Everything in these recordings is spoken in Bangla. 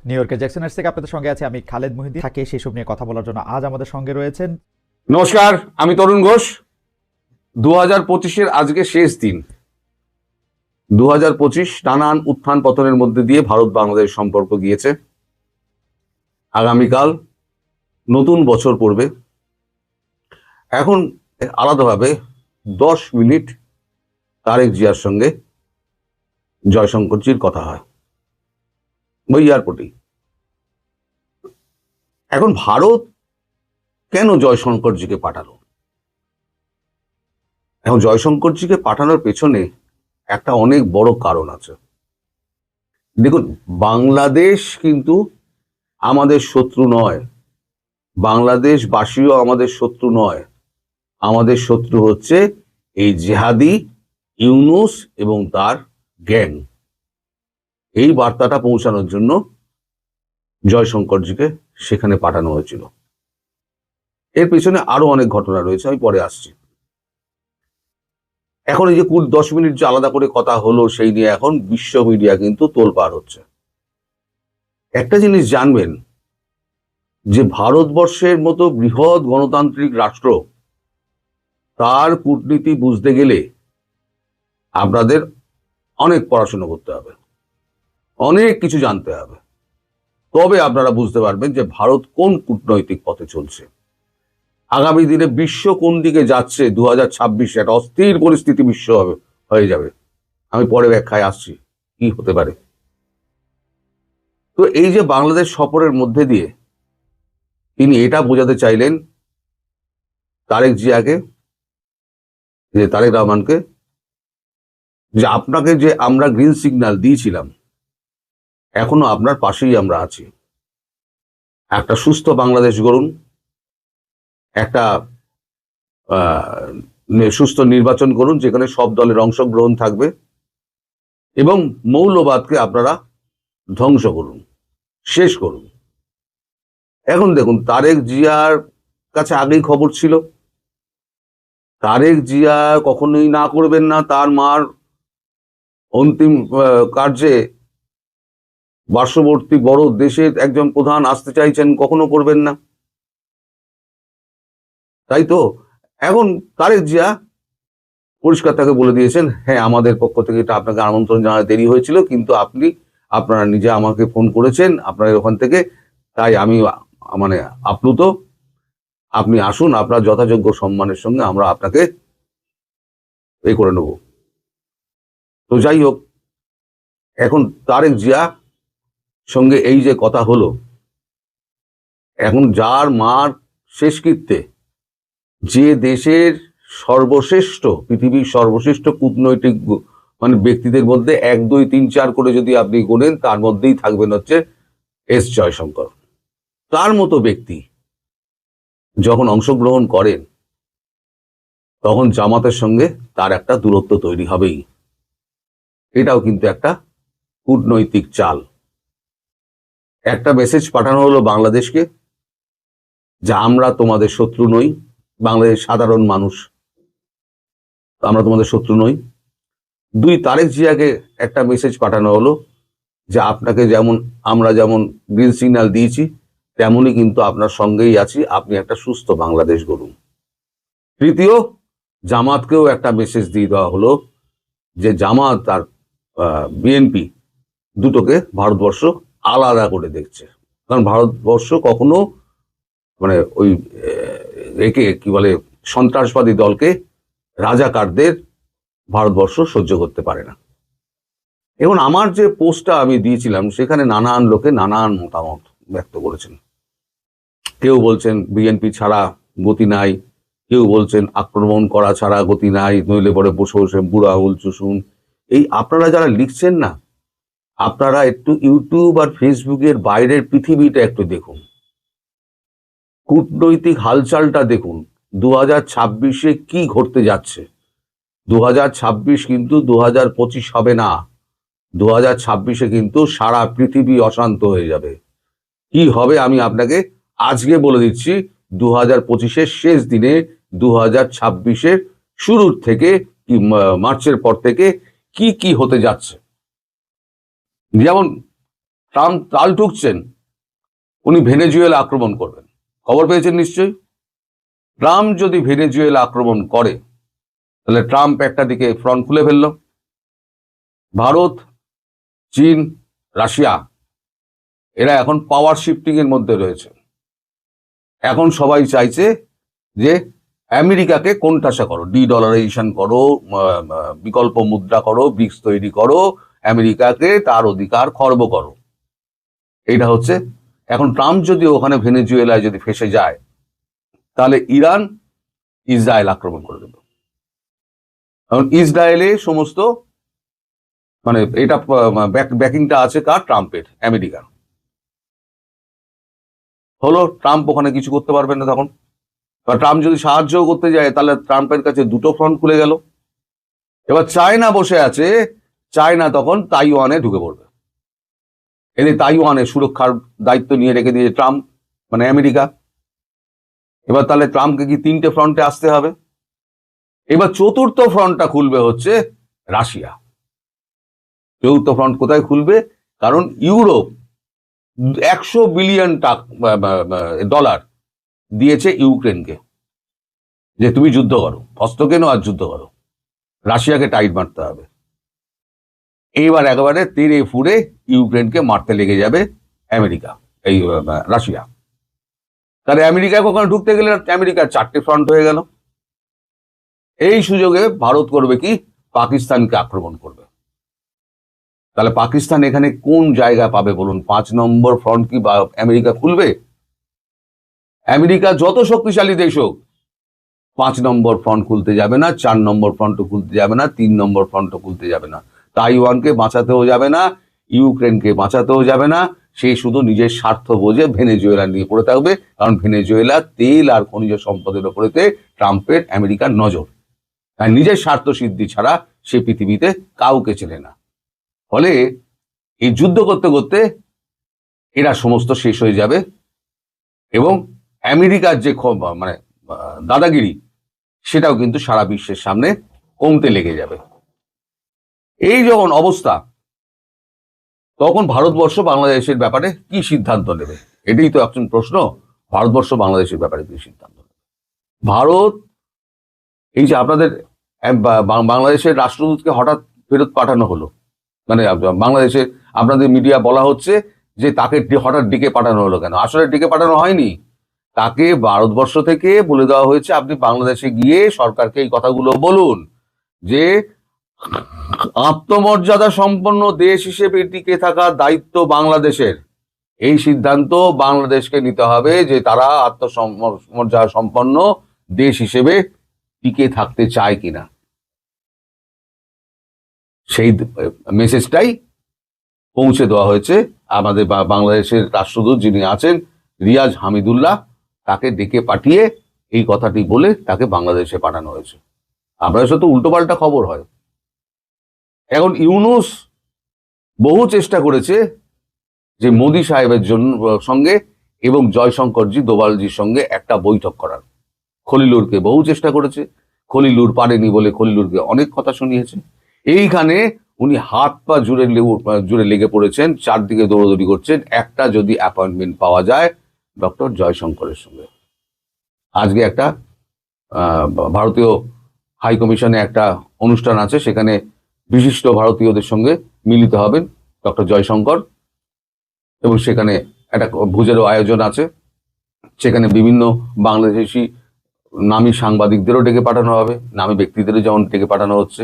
নিউ ইয়র্কের জ্যাকসনের থেকে আপনাদের সঙ্গে আছে আমি খালেদ মুহিদ্দিন। থাকে সেসব নিয়ে কথা বলার জন্য আজ আমাদের সঙ্গে রয়েছেন। নমস্কার, আমি তরুণ ঘোষ। 2025-এর আজকে শেষ দিন। 2025 নানান উত্থান পতনের মধ্যে দিয়ে ভারত বাংলাদেশ সম্পর্ক গিয়েছে। আগামীকাল নতুন বছর পড়বে। এখন আলাদাভাবে 10 মিনিট তারেক জিয়ার সঙ্গে জয়শঙ্করজির কথা হয় ওই এয়ারপোর্টেই। এখন ভারত কেন জয়শঙ্করজিকে পাঠালো? এখন জয়শঙ্করজিকে পাঠানোর পেছনে একটা অনেক বড় কারণ আছে। দেখুন, বাংলাদেশ কিন্তু আমাদের শত্রু নয়, বাংলাদেশবাসীও আমাদের শত্রু নয়। আমাদের শত্রু হচ্ছে এই জেহাদি ইউনূস এবং তার গ্যাং। এই বার্তাটা পৌঁছানোর জন্য জয়শঙ্করজিকে সেখানে পাঠানো হয়েছিল। এর পেছনে আরো অনেক ঘটনা রয়েছে, আমি পরে আসছি। এখন এই যে 10 মিনিট যে আলাদা করে কথা হলো, সেই নিয়ে এখন বিশ্ব মিডিয়া কিন্তু তোলপাড় হচ্ছে। একটা জিনিস জানবেন যে ভারতবর্ষের মতো বৃহৎ গণতান্ত্রিক রাষ্ট্র, তার কূটনীতি বুঝতে গেলে আপনাদের অনেক পড়াশোনা করতে হবে, অনেক কিছু জানতে হবে। তবে আপনারা বুঝতে পারবেন যে ভারত কোন কূটনৈতিক পথে চলছে, আগামী দিনে বিশ্ব কোন দিকে যাচ্ছে। 2026 একটা অস্থির পরিস্থিতি বিশ্ব হয়ে যাবে। আমি পরে ব্যাখ্যায় আসছি কি হতে পারে। তো এই যে বাংলাদেশ সফরের মধ্যে দিয়ে তিনি এটা বোঝাতে চাইলেন তারেক জিয়াকে, যে তারেক রহমানকে, যে আপনাকে যে আমরা গ্রিন সিগন্যাল দিয়েছিলাম, এখনো আপনার পাশেই আমরা আছি। একটা সুস্থ বাংলাদেশ গড়ুন, একটা সুস্থ নির্বাচন করুন যেখানে সব দলের অংশগ্রহণ থাকবে, এবং মৌলবাদকে আপনারা ধ্বংস করুন, শেষ করুন। এখন দেখুন, তারেক জিয়ার কাছে আগেই খবর ছিল তারেক জিয়া কখনোই না করবেন না তার মার অন্তিম কার্যে পার্শ্ববর্তী বড় দেশের একজন প্রধান আসতে চাইছেন, কখনো করবেন না, তাই তো? এখন তারেক জিয়া পরিষ্কার তাকে বলে দিয়েছেন, হ্যাঁ আমাদের পক্ষ থেকে এটা আপনাকে আমন্ত্রণ জানাতে দেরি হয়েছিল, কিন্তু আপনারা নিজে আমাকে ফোন করেছেন আপনাদের ওখান থেকে, তাই আমি মানে আপ্লুত। আপনি আসুন, আপনার যথাযোগ্য সম্মানের সঙ্গে আমরা আপনাকে করে নেব। তো যাই হোক, এখন তারেক জিয়া সঙ্গে এই যে কথা হলো, এখন যার মার শেষকৃত্যে যে দেশের সর্বশ্রেষ্ঠ, পৃথিবীর সর্বশ্রেষ্ঠ কূটনৈতিক মানে ব্যক্তিদের মধ্যে 1, 2, 3, 4 করে যদি আপনি গোনেন, তার মধ্যেই থাকবেন হচ্ছে এস জয়শঙ্কর। তার মতো ব্যক্তি যখন অংশগ্রহণ করেন, তখন জামাতের সঙ্গে তার একটা দূরত্ব তৈরি হবেই। এটাও কিন্তু একটা কূটনৈতিক চাল। একটা মেসেজ পাঠানো হলো বাংলাদেশকে যে আমরা তোমাদের শত্রু নই, বাংলাদেশ সাধারণ মানুষ, আমরা তোমাদের শত্রু নই। 2, তারেক জিয়াকে একটা মেসেজ পাঠানো হলো যে আপনাকে আমরা যেমন গ্রিন সিগন্যাল দিয়েছি, তেমনই কিন্তু আপনার সঙ্গেই আছি, আপনি একটা সুস্থ বাংলাদেশ গড়ুন। 3য়, জামাতকেও একটা মেসেজ দিয়ে দেওয়া হলো যে জামাত আর বিএনপি দুটোকে ভারতবর্ষ আলাদা করে দেখছে। কারণ ভারতবর্ষ কখনো মানে ওই একে কি বলে সন্ত্রাসবাদী দলকে, রাজাকারদের ভারতবর্ষ সহ্য করতে পারে না। এখন আমার যে পোস্টটা আমি দিয়েছিলাম, সেখানে নানান লোকে নানান মতামত ব্যক্ত করেছেন। কেউ বলছেন বিএনপি ছাড়া গতি নাই, কেউ বলছেন আক্রমণ করা ছাড়া গতি নাই, নইলে পরে বসে বসে বুড়া আঙুল চুষুন। এই আপনারা যারা লিখছেন না, আপনারা একটু ইউটিউব আর ফেসবুকের বাইরের পৃথিবীটা একটু দেখুন, কূটনৈতিক হালচালটা দেখুন। 2026-এ কি ঘটতে যাচ্ছে। 2026 কিন্তু 2025 হবে না। 2026-এ কিন্তু সারা পৃথিবী অশান্ত হয়ে যাবে। কি হবে আমি আপনাকে আজকে বলে দিচ্ছি। 2025-এর শেষ দিনে 2026-এর শুরুর থেকে কি মার্চের পর থেকে কি কি হতে যাচ্ছে। যেমন ট্রাম্প তাল ঠুকছেন উনি ভেনেজুয়েলা আক্রমণ করবেন। খবর পেয়েছেন নিশ্চয়ই। ট্রাম্প যদি ভেনেজুয়েলা আক্রমণ করে তাহলে ট্রাম্প একটা দিকে ফ্রন্ট খুলে ফেলল। ভারত, চীন, রাশিয়া এরা এখন পাওয়ার শিফটিং এর মধ্যে রয়েছে। এখন সবাই চাইছে যে আমেরিকাকে কোণঠাসা করো, ডলারাইজেশন করো, বিকল্প মুদ্রা করো, ব্রিক্স তৈরি করো, আমেরিকাকে তার অধিকার খর্ব করো। এটা হচ্ছে এখন ট্রাম্প যদি ওখানে ভেনেজুয়েলায় যদি ফেসে যায় তাহলে ইরান ইসরায়েল আক্রমণ করে দেবে। কারণ ইসরায়েলে সমস্ত মানে এটা ব্যাকিংটা আছে কার? ট্রাম্পের, আমেরিকার। হলো ট্রাম্প ওখানে কিছু করতে পারবেন না তখন। ট্রাম্প যদি সাহায্য করতে যায় তাহলে ট্রাম্পের কাছে দুটো ফ্রন্ট খুলে গেল। এবার চায়না বসে আছে, চায়না তখন তাইওয়ানে ঢুকে পড়বে। এদের তাইওয়ানের সুরক্ষার দায়িত্ব নিয়ে রেখে দিয়েছে ট্রাম্প, মানে আমেরিকা। এবার তাহলে ট্রাম্পকে কি 3টে ফ্রন্টে আসতে হবে। এবার চতুর্থ ফ্রন্টটা খুলবে হচ্ছে রাশিয়া। চতুর্থ ফ্রন্ট কোথায় খুলবে? কারণ ইউরোপ 100 বিলিয়ন ডলার দিয়েছে ইউক্রেনকে, যে তুমি যুদ্ধ করো, অস্ত্র কেনো আর যুদ্ধ করো। রাশিয়াকে টাইট মারতে হবে। এইবার একেবারে তেড়ে ফুড়ে ইউক্রেনকে মারতে লেগে যাবে আমেরিকা, এই রাশিয়া। তাহলে আমেরিকা কখনো ঢুকতে গেলে আমেরিকার 4টে ফ্রন্ট হয়ে গেল। এই সুযোগে ভারত করবে কি? পাকিস্তানকে আক্রমণ করবে। তাহলে পাকিস্তান এখানে কোন জায়গা পাবে বলুন? 5 নম্বর ফ্রন্ট কি আমেরিকা খুলবে? আমেরিকা যত শক্তিশালী দেশ হোক 5 নম্বর ফ্রন্ট খুলতে যাবে না, 4 নম্বর ফ্রন্টও খুলতে যাবে না, 3 নম্বর ফ্রন্টও খুলতে যাবে না। তাইওয়ানকে বাঁচাতেও যাবে না, ইউক্রেনকে বাঁচাতেও যাবে না। সে শুধু নিজের স্বার্থ বোঝে ভেনেজুয়েলা নিয়ে পড়ে থাকবে। কারণ ভেনেজুয়েলা তেল আর খনিজ সম্পদের ওপরেতে ট্রাম্পের, আমেরিকার নজর। আর নিজের স্বার্থ সিদ্ধি ছাড়া সে পৃথিবীতে কাউকে চেনে না। ফলে এই যুদ্ধ করতে করতে এরা সমস্ত শেষ হয়ে যাবে এবং আমেরিকার যে মানে দাদাগিরি সেটাও কিন্তু সারা বিশ্বের সামনে কমতে লেগে যাবে। এই যখন অবস্থা, তখন ভারতবর্ষ বাংলাদেশের ব্যাপারে কি সিদ্ধান্ত নেবে? এটাই তো একজন প্রশ্ন। ভারতবর্ষ বাংলাদেশের ব্যাপারে কি সিদ্ধান্ত নেবে? ভারত এই যে আপনাদের বাংলাদেশের রাষ্ট্রদূতকে হঠাৎ ফেরত পাঠানো হলো, মানে বাংলাদেশে আপনাদের মিডিয়া বলা হচ্ছে যে তাকে হঠাৎ ডেকে পাঠানো হলো কেন? আসলে ডেকে পাঠানো হয়নি। তাকে ভারতবর্ষ থেকে বলে দেওয়া হয়েছে আপনি বাংলাদেশে গিয়ে সরকারকে এই কথাগুলো বলুন যে আত্মমর্যাদা সম্পন্ন দেশ হিসেবে টিকে থাকার দায়িত্ব বাংলাদেশের। এই সিদ্ধান্ত বাংলাদেশকে নিতে হবে যে তারা আত্মমর্যাদা সম্পন্ন দেশ হিসেবে টিকে থাকতে চায় কিনা। সেই মেসেজটাই পৌঁছে দেওয়া হয়েছে আমাদের বাংলাদেশের রাষ্ট্রদূত যিনি আছেন রিয়াজ হামিদুল্লাহ, তাকে ডেকে পাঠিয়ে এই কথাটি বলে তাকে বাংলাদেশে পাঠানো হয়েছে। আপনাদের সাথে উল্টোপাল্টা খবর হয়। এখন ইউনূস বহু চেষ্টা করেছে যে মোদী সাহেবের সঙ্গে এবং জয়শঙ্করজি দোভালজির সঙ্গে একটা বৈঠক করার। খলিলুরকে বহু চেষ্টা করেছে, খলিলুর পারেনি বলে খলিলুরকে অনেক কথা শুনিয়েছে। এইখানে উনি হাত পা জুড়ে লেগে পড়েছেন, চারদিকে দৌড়দৌড়ি করছেন একটা যদি অ্যাপয়েন্টমেন্ট পাওয়া যায় ডক্টর জয়শঙ্করের সঙ্গে। আজকে একটা ভারতীয় হাই কমিশনে একটা অনুষ্ঠান আছে, সেখানে বিশিষ্ট ভারতীয়দের সঙ্গে মিলিত হবেন ডক্টর জয়শঙ্কর এবং সেখানে একটা ভোজেরও আয়োজন আছে। সেখানে বিভিন্ন বাংলাদেশি নামী সাংবাদিকদেরও ডেকে পাঠানো হবে, নামী ব্যক্তিদেরও যেমন ডেকে পাঠানো হচ্ছে।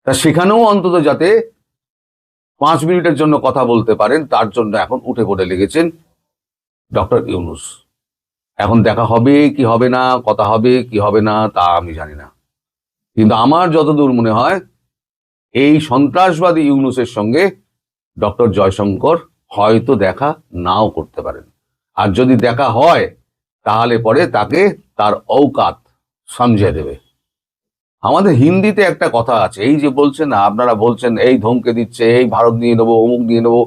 তা সেখানেও অন্তত যাতে 5 মিনিটের জন্য কথা বলতে পারেন তার জন্য এখন উঠে পড়ে লেগেছেন ডক্টর ইউনূস। এখন দেখা হবে কি হবে না, কথা হবে কি হবে না তা আমি জানি না, কিন্তু আমার যতদূর মনে হয় এই সন্ত্রাসবাদী ইউনূসের সঙ্গে ডক্টর জয়শঙ্কর হয়তো দেখা নাও করতে পারেন। আর যদি দেখা হয় তাহলে পরে তাকে তার ঔকাত সমঝে দেবে। আমাদের হিন্দিতে একটা কথা আছে, এই যে বলছেন না আপনারা বলছেন এই ধমকে দিচ্ছে, এই ভারত নিয়ে নেবো, অমুক নিয়ে নেবো,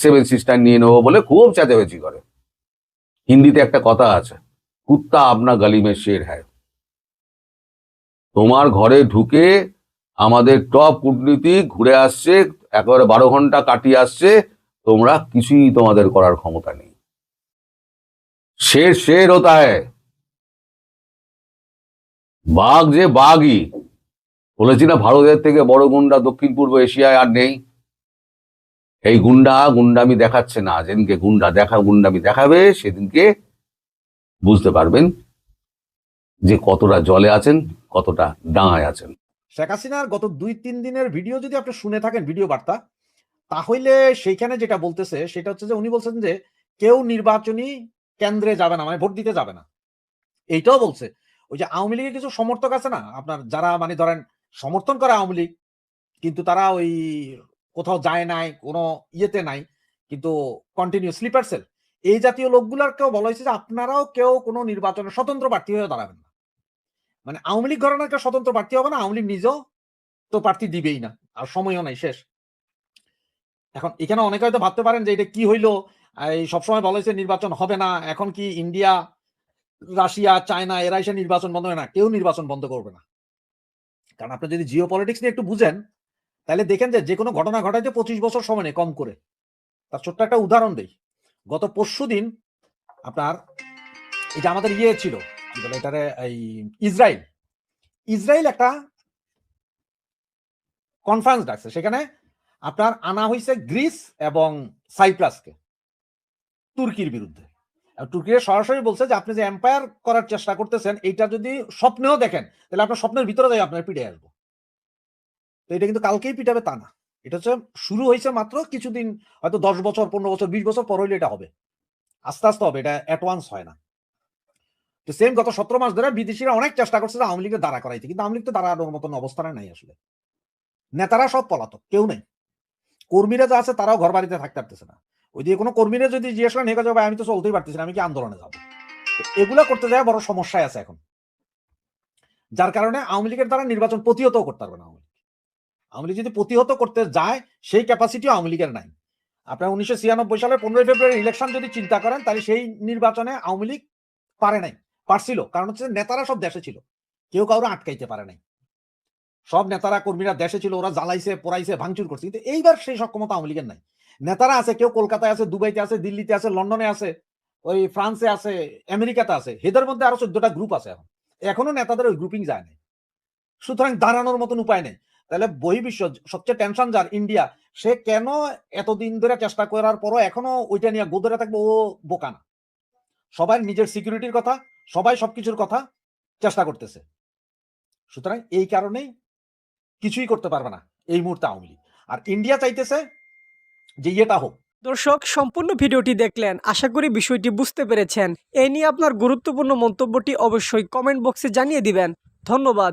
7 সিস্টার নিয়ে নেবো বলে খুব চেঁচামেচি করে। হিন্দিতে একটা কথা আছে, কুত্তা আপনা গলি মে শের হ্যায়। তোমার ঘরে ঢুকে আমাদের টপ কূটনীতিক ঘুরে আসছে, একেবারে 12 ঘন্টা কাটিয়ে আসছে, তোমরা কিছুই তোমাদের করার ক্ষমতা নেই। শের শের হতা হ্যায়, বাঘ যে বাঘই। বলেছি না, ভারতের থেকে বড় গুন্ডা দক্ষিণ পূর্ব এশিয়ায় আর নেই। এই গুন্ডামি দেখাচ্ছে না, যেদিনকে গুন্ডামি দেখাবে সেদিনকে বুঝতে পারবেন যে কতটা জলে আছেন, কতটা ডাঙায় আছেন। শেখ হাসিনার গত 2-3 দিনের ভিডিও যদি আপনি শুনে থাকেন, ভিডিও বার্তা, তাহলে সেইখানে যেটা বলতেছে সেটা হচ্ছে যে উনি বলছেন যে কেউ নির্বাচনী কেন্দ্রে যাবে না, মানে ভোট দিতে যাবে না। এইটাও বলছে ওই যে আওয়ামী লীগের কিছু সমর্থক আছে না আপনার, যারা মানে ধরেন সমর্থন করে আওয়ামী লীগ, কিন্তু তারা ওই কোথাও যায় নাই, কোনো ইয়েতে নাই, কিন্তু কন্টিনিউ স্লিপার সেল, এই জাতীয় লোকগুলারকেও বলা হয়েছে যে আপনারাও কেউ কোনো নির্বাচনে স্বতন্ত্র প্রার্থী হয়ে দাঁড়াবেন না। মানে আওয়ামী লীগ ঘরানার একটা স্বতন্ত্র প্রার্থী হবে না, আওয়ামী লীগ নিজেও তো প্রার্থী দিবেই না, আর সময়ও নাই, শেষ। এখন এখানে অনেকে হয়তো ভাবতে পারেন যে এটা কি হইলো, এই সবসময় বলা হয়েছে নির্বাচন হবে না, এখন কি ইন্ডিয়া, রাশিয়া, চায়না এরা এসে নির্বাচন বন্ধ হয় না? কেউ নির্বাচন বন্ধ করবে না। কারণ আপনি যদি জিও পলিটিক্স নিয়ে একটু বুঝেন, তাহলে দেখেন যে কোনো ঘটনা ঘটাইতে 25 বছর সময় নেই কম করে। তার ছোট্ট একটা উদাহরণ দেই। গত পরশুদিন আপনার এটা আমাদের ইয়ে ছিল, কি বলে এটারে, এই ইসরায়েল একটা কনফারেন্স ডাকছে, সেখানে আপনার আনা হয়েছে গ্রিস এবং সাইপ্রাসকে তুর্কির বিরুদ্ধে। তুর্কির সরাসরি বলছে যে আপনি যে এম্পায়ার করার চেষ্টা করতেছেন, এইটা যদি স্বপ্নেও দেখেন তাহলে আপনার স্বপ্নের ভিতরে যাই আপনার পিঠে আসবো। তো এটা কিন্তু কালকেই পিটাবে তা না, এটা হচ্ছে শুরু হয়েছে মাত্র কিছুদিন, হয়তো 10 বছর 15 বছর 20 বছর পর হইলে এটা হবে, আস্তে আস্তে হবে, এটা অ্যাডভান্স হয় না। তো সেম গত 17 মাস ধরে বিদেশিরা অনেক চেষ্টা করছে যে আওয়ামী লীগের দাঁড়া করাইতে, কিন্তু আওয়ামী লীগ তো দাঁড়ানোর মতন অবস্থানে নাই আসলে। নেতারা সব পলাতক, কেউ নেই। কর্মীরা যা আছে তারাও ঘর বাড়িতে থাকতে পারতেছে না। ওই দিয়ে কোনো কর্মীরা যদি জিজ্ঞেস করেন, হেকা যাবে আমি তো চলতেই পারতেছি না, আমি কি আন্দোলনে যাবো? এগুলা করতে যায় বড় সমস্যায় আছে এখন, যার কারণে আওয়ামী লীগের দ্বারা নির্বাচন প্রতিহত করতে পারবে না। আওয়ামী লীগ যদি প্রতিহত করতে যায়, সেই ক্যাপাসিটিও আওয়ামী লীগের নাই। আপনার 1996 সালের 15 ফেব্রুয়ারি ইলেকশন যদি চিন্তা করেন, তাহলে সেই নির্বাচনে আওয়ামী লীগ পারে নাই, পারছিল, কারণ হচ্ছে নেতারা সব দেশে ছিল, কেউ কাউরে আটকাইতে পারে নাই। সব নেতারা কর্মীরা দেশে ছিল, ওরা জ্বালাইছে, পোড়াইছে, ভাঙচুর করছে, কিন্তু এইবার সেই সক্ষমতা আওয়ামী লীগের নাই। নেতারা আছে, কেউ কলকাতায় আছে, দুবাইতে আছে, দিল্লিতে আছে, লন্ডনে আছে, ওই ফ্রান্সে আছে, আমেরিকাতে আছে, এদের মধ্যে আরো 14টা গ্রুপ আছে। এখনো নেতাদের ওই গ্রুপিং যায় নাই, সুতরাং দাঁড়ানোর মতন উপায় নেই। তাহলে বহির্বিশ্ব সবচেয়ে টেনশন যার, ইন্ডিয়া, সে কেন এতদিন ধরে চেষ্টা করার পরও এখনো ওইটা নিয়ে গোদরে থাকবে? ও বোকা না, সবাই নিজের সিকিউরিটির কথা, সবাই সবকিছুর কথা চেষ্টা করতেছে। সুতরাং এই কারণেই কিছুই করতে পারবে না এই মুহূর্তে আওয়ামী লীগ। আর ইন্ডিয়া চাইতেছে যে ইয়েটা হোক। দর্শক, সম্পূর্ণ ভিডিওটি দেখলেন, আশা করি বিষয়টি বুঝতে পেরেছেন। এই নিয়ে আপনার গুরুত্বপূর্ণ মন্তব্যটি অবশ্যই কমেন্ট বক্সে জানিয়ে দিবেন। ধন্যবাদ।